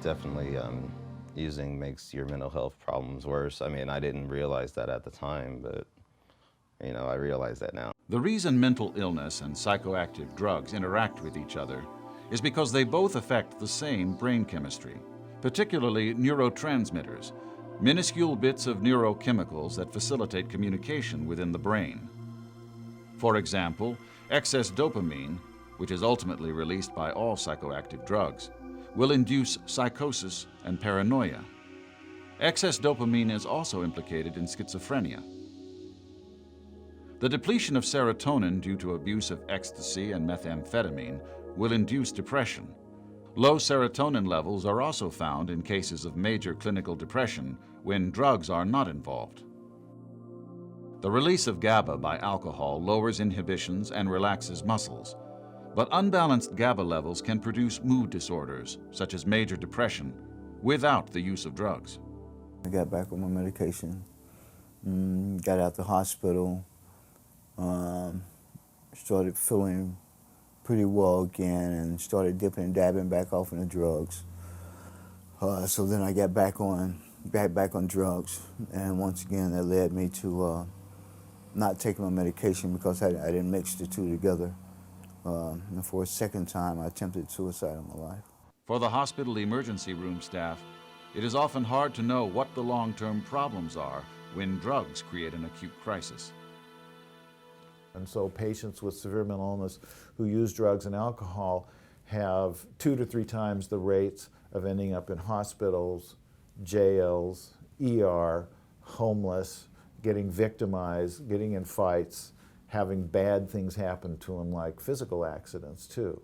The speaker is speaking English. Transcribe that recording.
Definitely using makes your mental health problems worse. I mean, I didn't realize that at the time, but you know, I realize that now. The reason mental illness and psychoactive drugs interact with each other is because they both affect the same brain chemistry, particularly neurotransmitters, minuscule bits of neurochemicals that facilitate communication within the brain. For example, excess dopamine, which is ultimately released by all psychoactive drugs, will induce psychosis and paranoia. Excess dopamine is also implicated in schizophrenia. The depletion of serotonin due to abuse of ecstasy and methamphetamine will induce depression. Low serotonin levels are also found in cases of major clinical depression when drugs are not involved. The release of GABA by alcohol lowers inhibitions and relaxes muscles, but unbalanced GABA levels can produce mood disorders, such as major depression, without the use of drugs. I got back on my medication, got out the hospital, started feeling pretty well again, and started dipping and dabbing back off into drugs. So then I got back on drugs, and once again that led me to not taking my medication because I didn't mix the two together. And for a second time, I attempted suicide in my life. For the hospital emergency room staff, it is often hard to know what the long-term problems are when drugs create an acute crisis. And so patients with severe mental illness who use drugs and alcohol have 2 to 3 times the rates of ending up in hospitals, jails, ER, homeless, getting victimized, getting in fights, having bad things happen to them like physical accidents too.